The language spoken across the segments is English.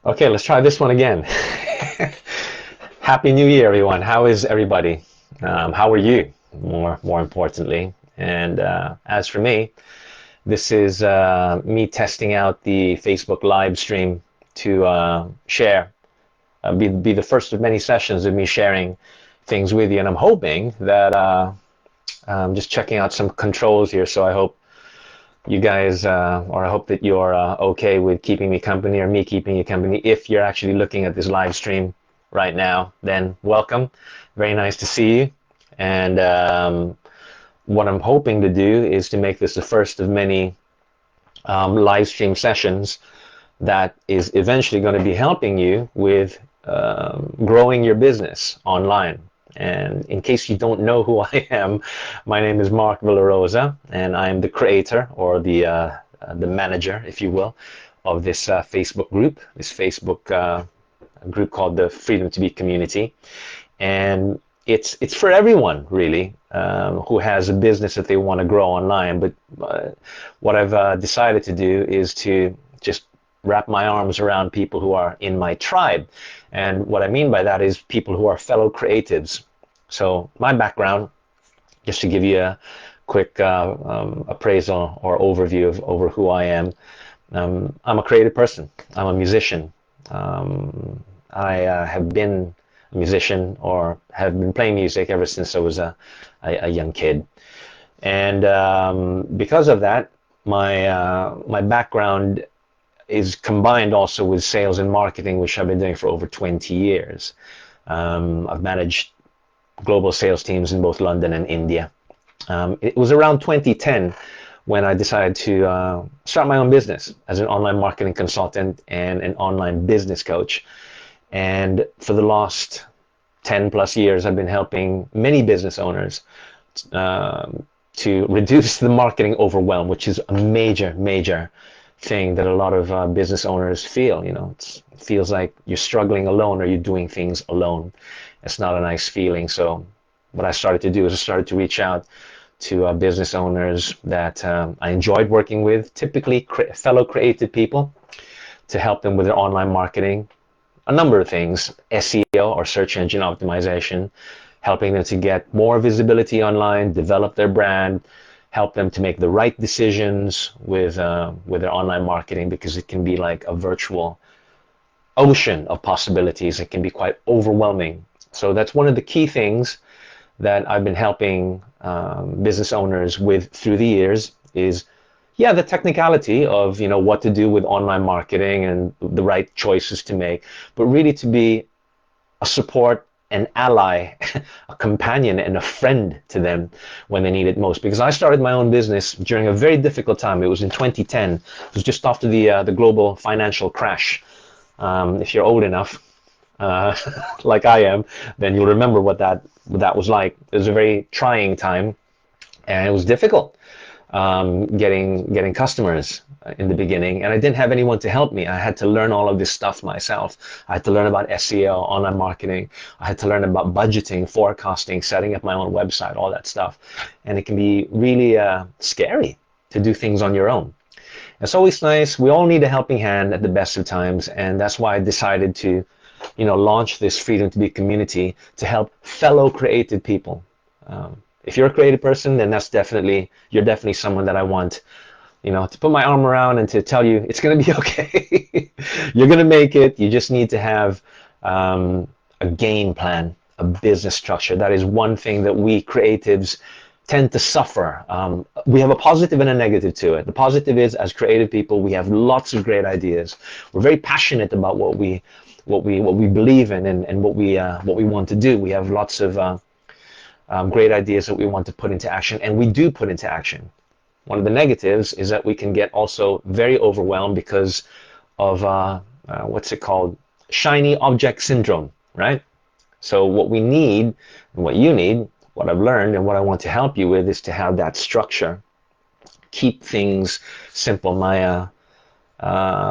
Okay, let's try this one again. Happy New Year, everyone. How is everybody? How are you? More importantly. And as for me, this is me testing out the Facebook live stream to share, be the first of many sessions of me sharing things with you. And I'm hoping that I'm just checking out some controls here. So I hope you guys, or I hope that you're okay with keeping me company or me keeping you company. If you're actually looking at this live stream right now, then welcome. Very nice to see you. And what I'm hoping to do is to make this the first of many live stream sessions that is eventually going to be helping you with growing your business online. And in case you don't know who I am, my name is Mark Villarosa, and I am the creator or the manager, if you will, of this Facebook group, this Facebook group called the Freedom to Be Community. And it's for everyone, really, who has a business that they want to grow online. But what I've decided to do is to just wrap my arms around people who are in my tribe. And what I mean by that is people who are fellow creatives. So my background, just to give you a quick appraisal or overview of over who I am, I'm a creative person. I'm a musician. I have been a musician or have been playing music ever since I was a young kid. And because of that, my background is combined also with sales and marketing, which I've been doing for over 20 years. I've managed global sales teams in both London and India. It was around 2010 when I decided to start my own business as an online marketing consultant and an online business coach. And for the last 10 plus years, I've been helping many business owners to reduce the marketing overwhelm, which is a major thing that a lot of business owners feel. It feels like you're struggling alone or you're doing things alone. It's not a nice feeling. So what I started to do is I started to reach out to business owners that I enjoyed working with, typically fellow creative people, to help them with their online marketing. A number of things: SEO or search engine optimization, helping them to get more visibility online, develop their brand, help them to make the right decisions with their online marketing, because it can be like a virtual ocean of possibilities. It can be quite overwhelming. So that's one of the key things that I've been helping business owners with through the years is, yeah, the technicality of what to do with online marketing and the right choices to make, but really to be a support, an ally, a companion, and a friend to them when they need it most. Because I started my own business during a very difficult time. It was in 2010. It was just after the global financial crash. If you're old enough, uh, like I am, then you'll remember what that was like. It was a very trying time, and it was difficult getting customers in the beginning, and I didn't have anyone to help me. I had to learn all of this stuff myself. I had to learn about SEO, online marketing. I had to learn about budgeting, forecasting, setting up my own website, all that stuff. And it can be really scary to do things on your own. It's always nice. We all need a helping hand at the best of times, and that's why I decided to, launch this Freedom to Be community to help fellow creative people. If you're a creative person, then you're definitely someone that I want, to put my arm around and to tell you it's going to be okay. You're going to make it. You just need to have a game plan, a business structure. That is one thing that we creatives tend to suffer. We have a positive and a negative to it. The positive is, as creative people, we have lots of great ideas. We're very passionate about what we believe in and what we want to do. We have lots of great ideas that we want to put into action, and we do put into action. One of the negatives is that we can get also very overwhelmed because of what's it called? Shiny object syndrome, right? So what we need, and what you need, what I've learned and what I want to help you with is to have that structure. Keep things simple. My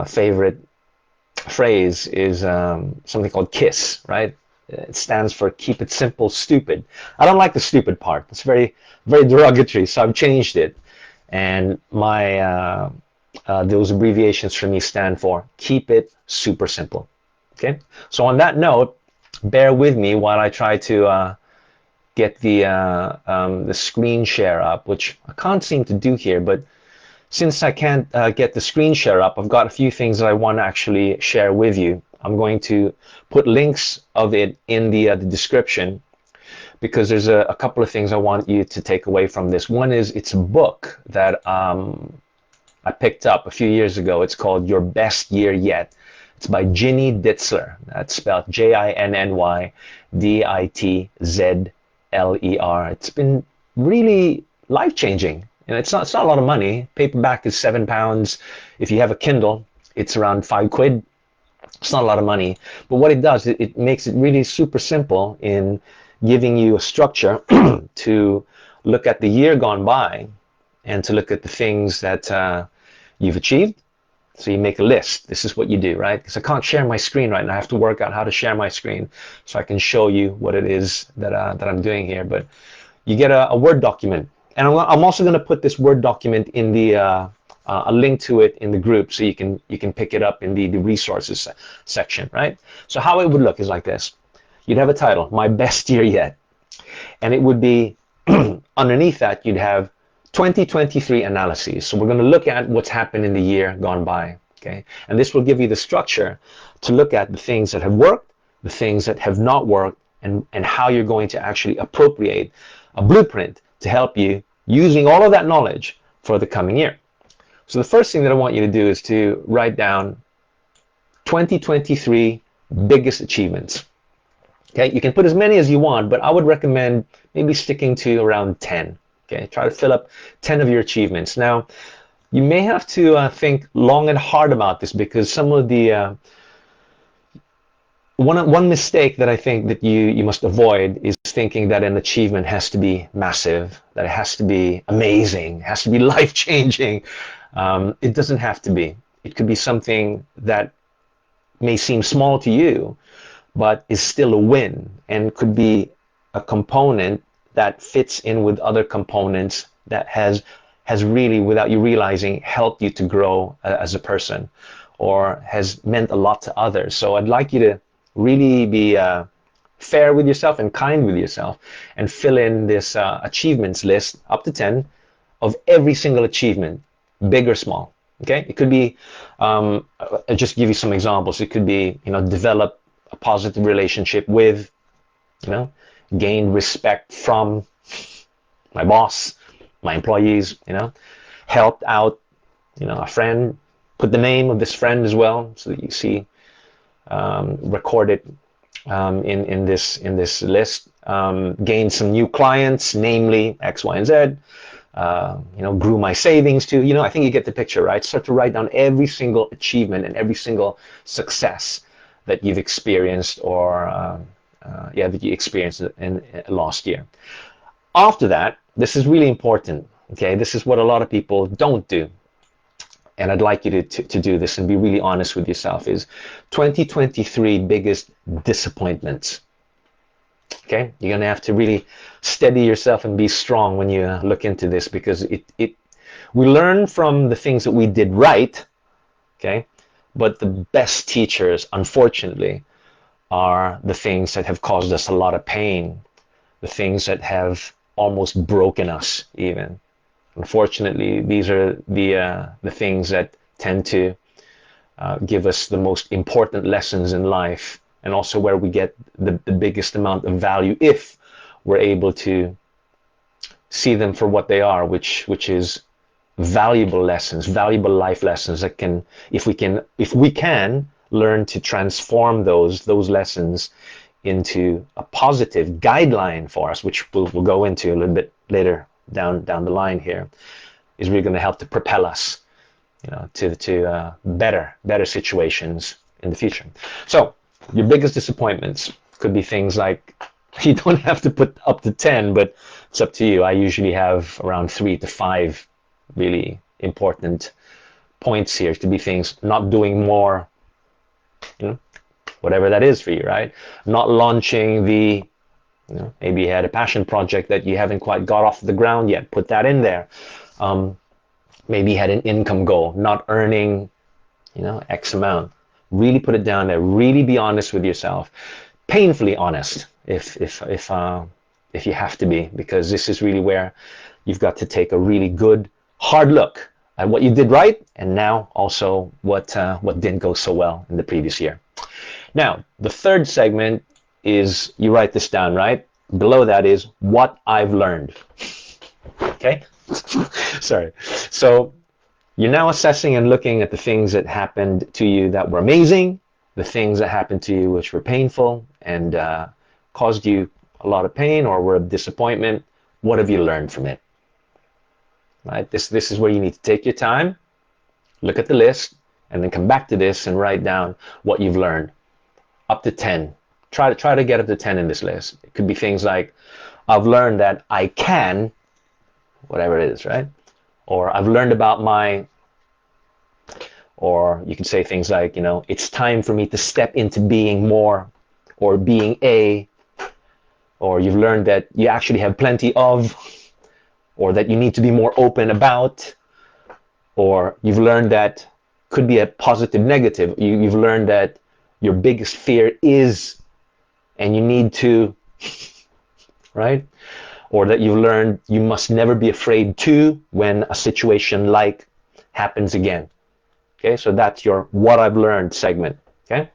favorite phrase is something called KISS, right? It stands for keep it simple, stupid. I don't like the stupid part. It's very, very derogatory, so I've changed it. And my those abbreviations for me stand for. Keep it super simple. Okay. So on that note, bear with me while I try to get the screen share up, which I can't seem to do here. But since I can't get the screen share up, I've got a few things that I want to actually share with you. I'm going to put links of it in the description, because there's a couple of things I want you to take away from this. One is, it's a book that I picked up a few years ago. It's called Your Best Year Yet. It's by Ginny Ditzler. That's spelled Jinnyditzler. It's been really life-changing. And it's not a lot of money. Paperback is £7. If you have a Kindle, it's around £5. It's not a lot of money. But what it does, it makes it really super simple in giving you a structure to look at the year gone by and to look at the things that you've achieved. So you make a list. This is what you do, right? Because I can't share my screen right now. I have to work out how to share my screen so I can show you what it is that I'm doing here. But you get a Word document. And I'm also going to put this Word document in the a link to it in the group, so you can pick it up in the resources section, right? So how it would look is like this. You'd have a title, My Best Year Yet. And it would be, underneath that, you'd have 2023 analyses. So we're going to look at what's happened in the year gone by, okay? And this will give you the structure to look at the things that have worked, the things that have not worked, and how you're going to actually appropriate a blueprint to help you using all of that knowledge for the coming year. So the first thing that I want you to do is to write down 2023 biggest achievements. Okay, you can put as many as you want, but I would recommend maybe sticking to around 10. Okay, try to fill up 10 of your achievements. Now, you may have to think long and hard about this, because some of the one mistake that I think that you must avoid is thinking that an achievement has to be massive, that it has to be amazing, has to be life-changing. It doesn't have to be. It could be something that may seem small to you, but is still a win, and could be a component that fits in with other components that has really, without you realizing, helped you to grow as a person, or has meant a lot to others. So I'd like you to really be fair with yourself and kind with yourself, and fill in this achievements list up to 10 of every single achievement, big or small. Okay, it could be, I'll just give you some examples. It could be, develop a positive relationship with, gain respect from my boss, my employees, helped out, a friend, put the name of this friend as well, so that you see recorded in this list. Gained some new clients, namely X, Y, and Z. Grew my savings to, I think you get the picture, right? Start to write down every single achievement and every single success that you've experienced, or that you experienced in last year. After that, this is really important. Okay, this is what a lot of people don't do, and I'd like you to do this and be really honest with yourself. Is 2023 biggest disappointments. Okay, you're gonna have to really steady yourself and be strong when you look into this, because we learn from the things that we did right. Okay, but the best teachers, unfortunately, are the things that have caused us a lot of pain, the things that have almost broken us even. Unfortunately, these are the things that tend to give us the most important lessons in life, and also where we get the biggest amount of value, if we're able to see them for what they are, which is valuable lessons, valuable life lessons that can, if we can learn to transform those lessons into a positive guideline for us, which we'll go into a little bit later down the line here, is really going to help to propel us, to better situations in the future. So your biggest disappointments could be things like, you don't have to put up to 10, but it's up to you. I usually have around 3 to 5 really important points here. To be things not doing more, whatever that is for you, right? Not launching maybe you had a passion project that you haven't quite got off the ground yet. Put that in there. maybe had an income goal, not earning, X amount. Really put it down there. Really be honest with yourself. Painfully honest, if you have to be, because this is really where you've got to take a really good, hard look at what you did right, and now also what didn't go so well in the previous year. Now, the third segment is, you write this down, right? Below that is what I've learned. Okay? Sorry. So you're now assessing and looking at the things that happened to you that were amazing, the things that happened to you which were painful and caused you a lot of pain or were a disappointment. What have you learned from it? Right? This is where you need to take your time, look at the list, and then come back to this and write down what you've learned. Up to 10. Try to get up to 10 in this list. It could be things like, I've learned that I can, whatever it is, right? Or I've learned about or you can say things like, it's time for me to step into being more, or being or you've learned that you actually have plenty of, or that you need to be more open about, or you've learned that, could be a positive, negative. You've learned that your biggest fear is, and you need to, right? Or that you've learned you must never be afraid to when a situation like happens again. Okay, so that's your what I've learned segment. Okay,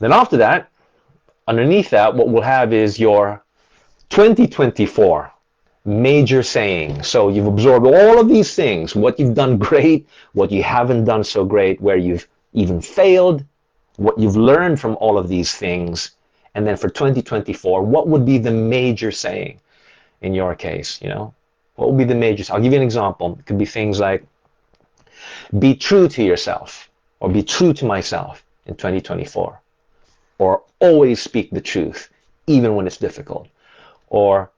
then after that, underneath that, what we'll have is your 2024 major saying. So you've absorbed all of these things, what you've done great, what you haven't done so great, where you've even failed, what you've learned from all of these things. And then for 2024, what would be the major saying in your case? What would be the major? I'll give you an example. It could be things like, be true to yourself, or be true to myself in 2024, or always speak the truth, even when it's difficult, or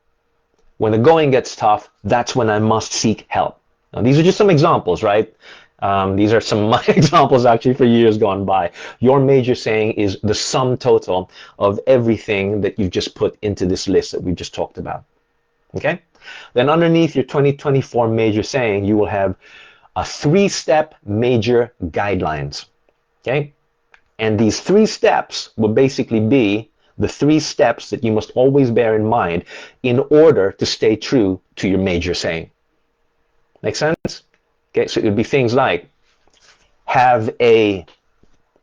when the going gets tough, that's when I must seek help. Now, these are just some examples, right? These are some of my examples actually for years gone by. Your major saying is the sum total of everything that you've just put into this list that we've just talked about. Okay? Then underneath your 2024 major saying, you will have a 3-step major guidelines. Okay? And these 3 steps will basically be the 3 steps that you must always bear in mind in order to stay true to your major saying. Make sense? Okay, so it would be things like, have a,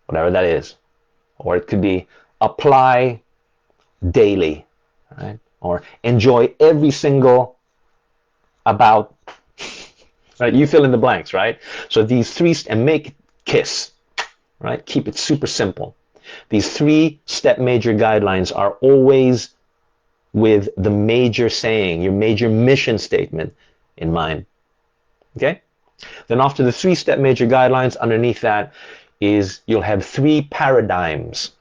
whatever that is, or it could be apply daily, right? Or enjoy every single about, right? You fill in the blanks, right? So these 3, and make KISS, right? Keep it super simple. These 3-step major guidelines are always with the major saying, your major mission statement in mind. Okay? Then after the 3-step major guidelines, underneath that is you'll have 3 paradigms.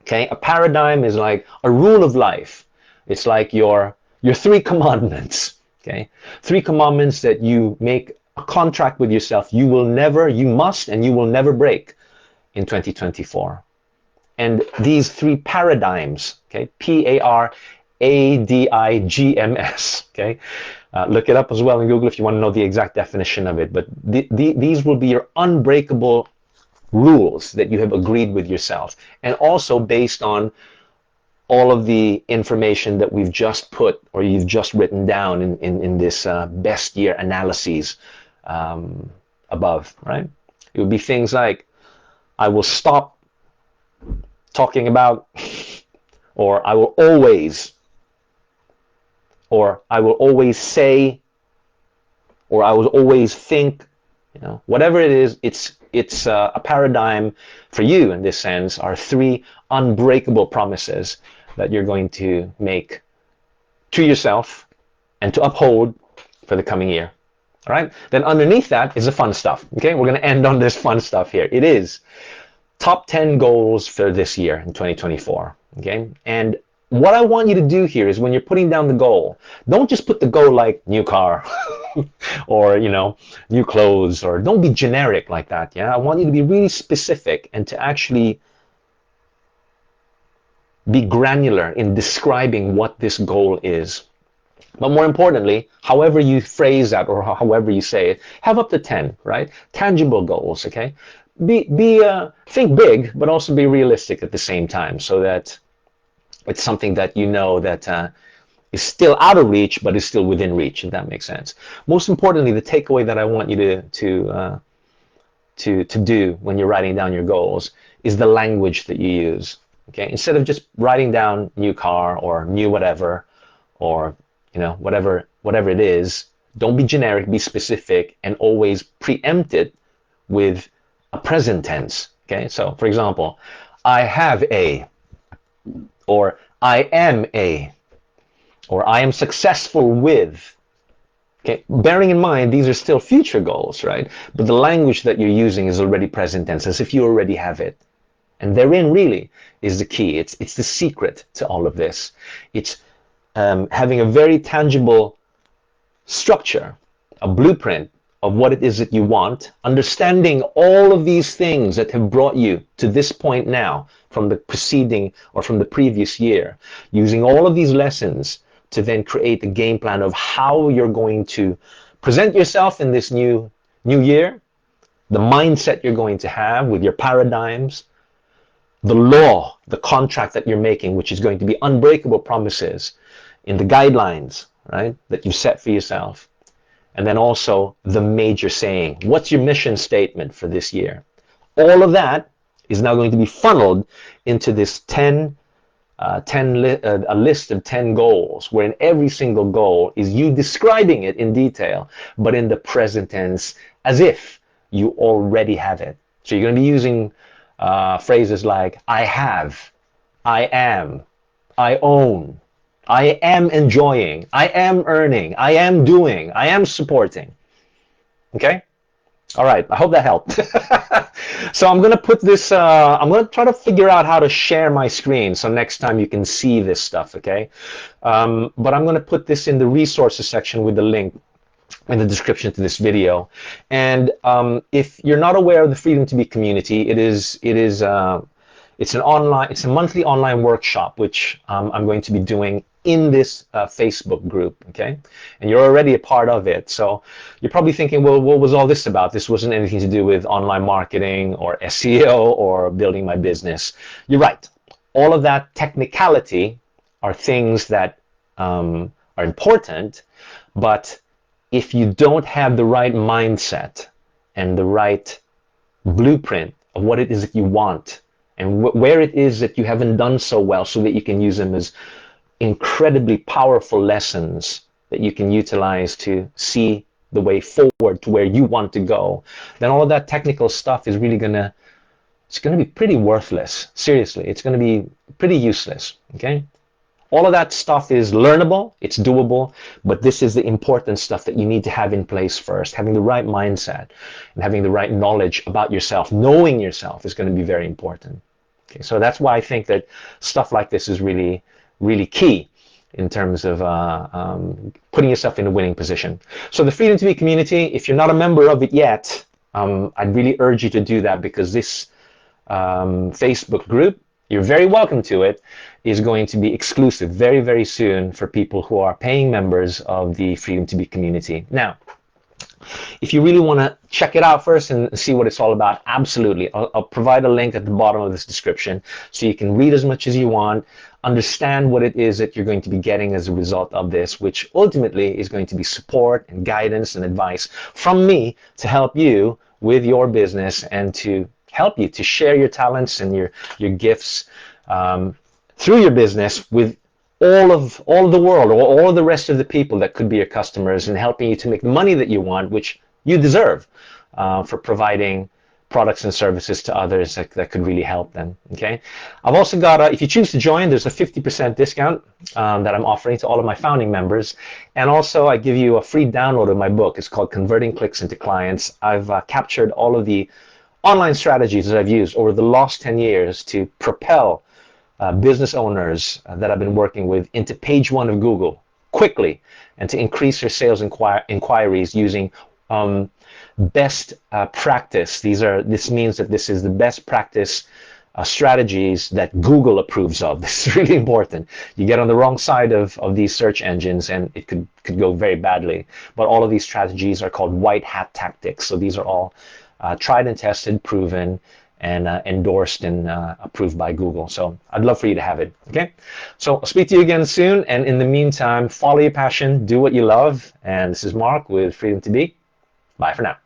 Okay? A paradigm is like a rule of life. It's like your 3 commandments. Okay? 3 commandments that you make a contract with yourself. You must, and you will never break in 2024. And these 3 paradigms, okay, PARADIGMS, okay, look it up as well in Google if you want to know the exact definition of it. But these will be your unbreakable rules that you have agreed with yourself, and also based on all of the information that we've just put, or you've just written down in this best year analyses above, right? It would be things like, I will stop talking about, or I will always, or I will always say, or I will always think, whatever it is, it's a paradigm for you in this sense, are 3 unbreakable promises that you're going to make to yourself and to uphold for the coming year. All right? Then underneath that is the fun stuff. Okay? We're going to end on this fun stuff here. It is top 10 goals for this year in 2024. Okay? And what I want you to do here is when you're putting down the goal, don't just put the goal like new car or, new clothes, or don't be generic like that. Yeah? I want you to be really specific and to actually be granular in describing what this goal is. But more importantly, however you phrase that or however you say it, have up to 10, right? Tangible goals, okay? Think big, but also be realistic at the same time, so that it's something that you know that is still out of reach, but is still within reach, if that makes sense. Most importantly, the takeaway that I want you to do when you're writing down your goals is the language that you use. Okay, instead of just writing down new car or new whatever, or whatever it is, don't be generic, be specific, and always preempt it with a present tense. Okay, so for example, I have a, or I am a, or I am successful with. Okay, bearing in mind these are still future goals, right? But the language that you're using is already present tense, as if you already have it. And therein really is the key. It's the secret to all of this. It's having a very tangible structure, a blueprint of what it is that you want, understanding all of these things that have brought you to this point now from the preceding or from the previous year, using all of these lessons to then create a game plan of how you're going to present yourself in this new year, the mindset you're going to have with your paradigms, the law, the contract that you're making, which is going to be unbreakable promises in the guidelines, right, that you set for yourself. And then also the major saying. What's your mission statement for this year? All of that is now going to be funneled into this a list of 10 goals, where in every single goal is you describing it in detail, but in the present tense, as if you already have it. So you're going to be using phrases like I have, I am, I own, I am enjoying, I am earning, I am doing, I am supporting. Okay? All right, I hope that helped. So I'm going to put this, I'm going to try to figure out how to share my screen so next time you can see this stuff, okay? But I'm going to put this in the resources section with the link in the description to this video. And if you're not aware of the Freedom to Be community, it's a monthly online workshop which I'm going to be doing in this Facebook group, okay? And you're already a part of it. So you're probably thinking, well, what was all this about? This wasn't anything to do with online marketing or SEO or building my business. You're right. All of that technicality are things that are important, but if you don't have the right mindset and the right blueprint of what it is that you want and where it is that you haven't done so well, so that you can use them as incredibly powerful lessons that you can utilize to see the way forward to where you want to go, then all of that technical stuff is really it's going to be pretty worthless. Seriously, it's going to be pretty useless, okay? All of that stuff is learnable, it's doable, but this is the important stuff that you need to have in place first. Having the right mindset and having the right knowledge about yourself, knowing yourself, is going to be very important. Okay, so that's why I think that stuff like this is really, really key in terms of putting yourself in a winning position. So the Freedom to Be community, if you're not a member of it yet, I'd really urge you to do that, because this Facebook group, you're very welcome to it, is going to be exclusive very, very soon for people who are paying members of the Freedom to Be community. Now, if you really want to check it out first and see what it's all about, absolutely. I'll provide a link at the bottom of this description so you can read as much as you want, understand what it is that you're going to be getting as a result of this, which ultimately is going to be support and guidance and advice from me to help you with your business and to help you to share your talents and your gifts through your business with all of the world, or all the rest of the people that could be your customers, and helping you to make the money that you want, which you deserve, for providing products and services to others that could really help them. Okay, I've also got if you choose to join, there's a 50% discount that I'm offering to all of my founding members, and also I give you a free download of my book. It's called Converting Clicks into Clients. I've captured all of the online strategies that I've used over the last 10 years to propel business owners that I've been working with into page 1 of Google quickly, and to increase their sales inquiries using best practice. This means that this is the best practice strategies that Google approves of. This is really important. You get on the wrong side of these search engines and it could go very badly. But all of these strategies are called white hat tactics. So these are all tried and tested, proven, and endorsed and approved by Google. So I'd love for you to have it. Okay. So I'll speak to you again soon. And in the meantime, follow your passion, do what you love. And this is Mark with Freedom to Be. Bye for now.